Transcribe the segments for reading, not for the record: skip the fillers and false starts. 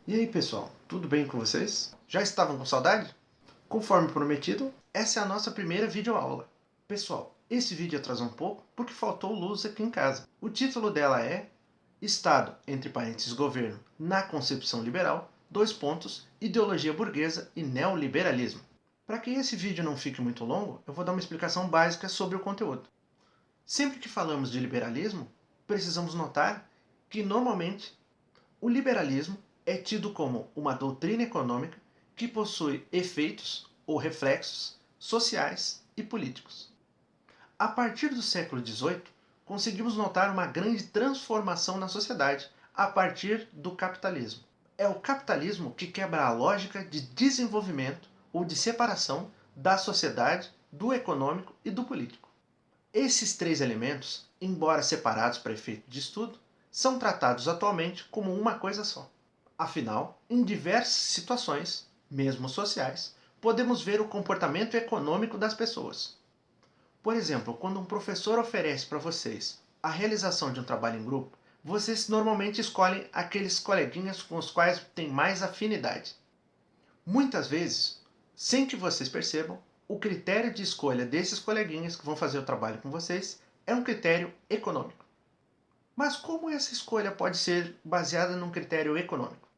E aí pessoal, tudo bem com vocês? Já estavam com saudade? Conforme prometido, essa é a nossa primeira videoaula. Pessoal, esse vídeo atrasou um pouco porque faltou luz aqui em casa. O título dela é Estado, entre parênteses, governo, na concepção liberal, dois pontos, ideologia burguesa e neoliberalismo. Para que esse vídeo não fique muito longo, eu vou dar uma explicação básica sobre o conteúdo. Sempre que falamos de liberalismo, precisamos notar que normalmente o liberalismo é tido como uma doutrina econômica que possui efeitos ou reflexos sociais e políticos. A partir do século XVIII, conseguimos notar uma grande transformação na sociedade a partir do capitalismo. É o capitalismo que quebra a lógica de desenvolvimento ou de separação da sociedade, do econômico e do político. Esses três elementos, embora separados para efeito de estudo, são tratados atualmente como uma coisa só. Afinal, em diversas situações, mesmo sociais, podemos ver o comportamento econômico das pessoas. Por exemplo, quando um professor oferece para vocês a realização de um trabalho em grupo, vocês normalmente escolhem aqueles coleguinhas com os quais têm mais afinidade. Muitas vezes, sem que vocês percebam, o critério de escolha desses coleguinhas que vão fazer o trabalho com vocês é um critério econômico. Mas como essa escolha pode ser baseada num critério econômico?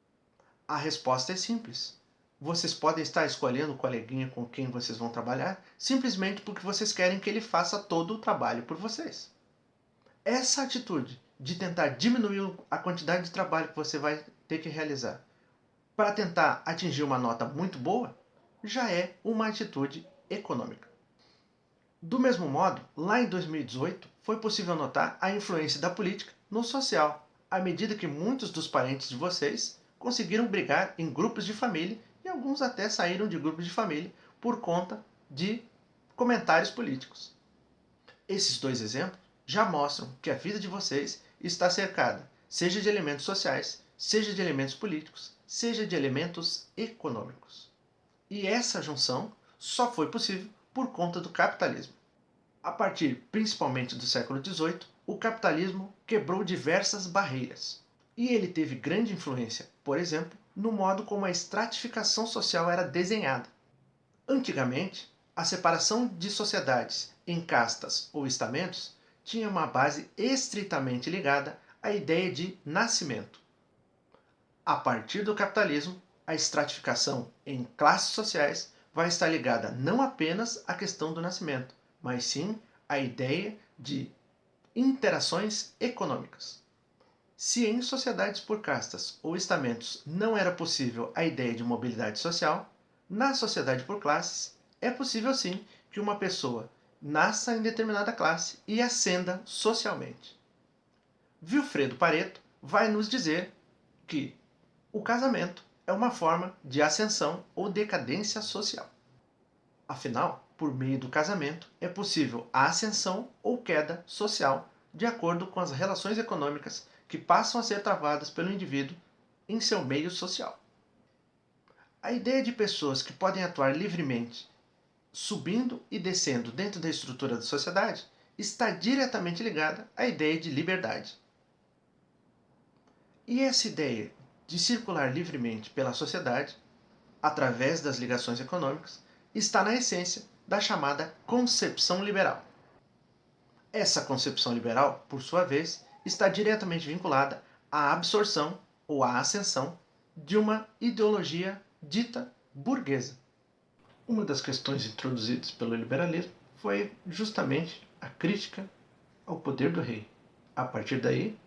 A resposta é simples. Vocês podem estar escolhendo o coleguinha com quem vocês vão trabalhar simplesmente porque vocês querem que ele faça todo o trabalho por vocês. Essa atitude de tentar diminuir a quantidade de trabalho que você vai ter que realizar para tentar atingir uma nota muito boa já é uma atitude econômica. Do mesmo modo, lá em 2018, foi possível notar a influência da política no social, à medida que muitos dos parentes de vocês conseguiram brigar em grupos de família e alguns até saíram de grupos de família por conta de comentários políticos. Esses dois exemplos já mostram que a vida de vocês está cercada, seja de elementos sociais, seja de elementos políticos, seja de elementos econômicos. E essa junção só foi possível por conta do capitalismo. A partir principalmente do século XVIII, o capitalismo quebrou diversas barreiras. E ele teve grande influência, por exemplo, no modo como a estratificação social era desenhada. Antigamente, a separação de sociedades em castas ou estamentos tinha uma base estritamente ligada à ideia de nascimento. A partir do capitalismo, a estratificação em classes sociais vai estar ligada não apenas à questão do nascimento, mas sim à ideia de interações econômicas. Se em sociedades por castas ou estamentos não era possível a ideia de mobilidade social, na sociedade por classes é possível sim que uma pessoa nasça em determinada classe e ascenda socialmente. Vilfredo Pareto vai nos dizer que o casamento é uma forma de ascensão ou decadência social. Afinal, por meio do casamento é possível a ascensão ou queda social de acordo com as relações econômicas que passam a ser travadas pelo indivíduo em seu meio social. A ideia de pessoas que podem atuar livremente, subindo e descendo dentro da estrutura da sociedade, está diretamente ligada à ideia de liberdade. E essa ideia de circular livremente pela sociedade, através das ligações econômicas, está na essência da chamada concepção liberal. Essa concepção liberal, por sua vez, está diretamente vinculada à absorção ou à ascensão de uma ideologia dita burguesa. Uma das questões introduzidas pelo liberalismo foi justamente a crítica ao poder do rei. A partir daí,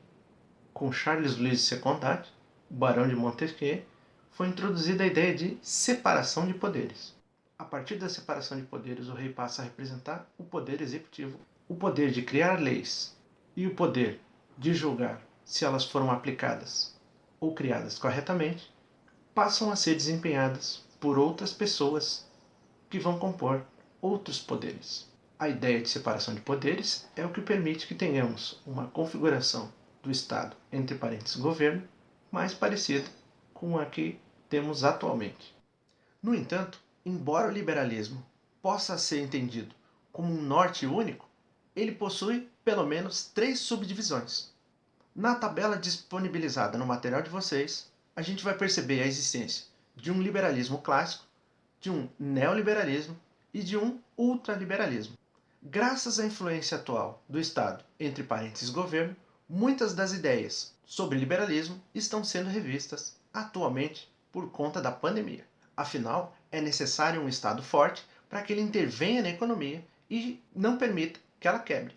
com Charles Louis Secondat, o Barão de Montesquieu, foi introduzida a ideia de separação de poderes. A partir da separação de poderes, o rei passa a representar o poder executivo, o poder de criar leis e o poder de julgar se elas foram aplicadas ou criadas corretamente, passam a ser desempenhadas por outras pessoas que vão compor outros poderes. A ideia de separação de poderes é o que permite que tenhamos uma configuração do Estado, entre parênteses, governo, mais parecida com a que temos atualmente. No entanto, embora o liberalismo possa ser entendido como um norte único, ele possui pelo menos três subdivisões. Na tabela disponibilizada no material de vocês, a gente vai perceber a existência de um liberalismo clássico, de um neoliberalismo e de um ultraliberalismo. Graças à influência atual do Estado, entre parênteses governo, muitas das ideias sobre liberalismo estão sendo revistas atualmente por conta da pandemia. Afinal, é necessário um Estado forte para que ele intervenha na economia e não permita que ela quebre.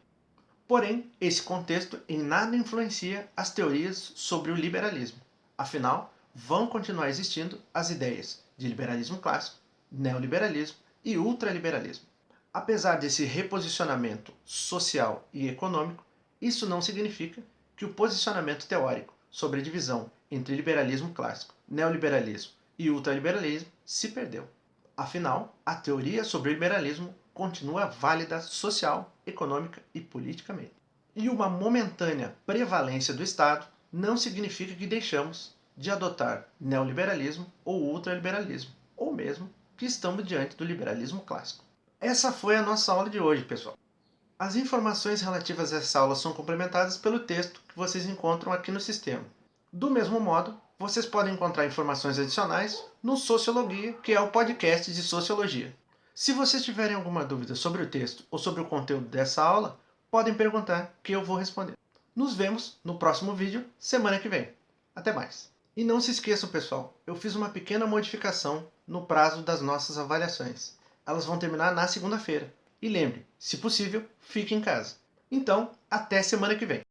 Porém, esse contexto em nada influencia as teorias sobre o liberalismo. Afinal, vão continuar existindo as ideias de liberalismo clássico, neoliberalismo e ultraliberalismo. Apesar desse reposicionamento social e econômico, isso não significa que o posicionamento teórico sobre a divisão entre liberalismo clássico, neoliberalismo e ultraliberalismo se perdeu. Afinal, a teoria sobre o liberalismo continua válida social, econômica e politicamente. E uma momentânea prevalência do Estado não significa que deixamos de adotar neoliberalismo ou ultraliberalismo, ou mesmo que estamos diante do liberalismo clássico. Essa foi a nossa aula de hoje, pessoal. As informações relativas a essa aula são complementadas pelo texto que vocês encontram aqui no sistema. Do mesmo modo, vocês podem encontrar informações adicionais no Sociologia, que é o podcast de Sociologia. Se vocês tiverem alguma dúvida sobre o texto ou sobre o conteúdo dessa aula, podem perguntar que eu vou responder. Nos vemos no próximo vídeo, semana que vem. Até mais! E não se esqueçam, pessoal, eu fiz uma pequena modificação no prazo das nossas avaliações. Elas vão terminar na segunda-feira. E lembre, se possível, fique em casa. Então, até semana que vem.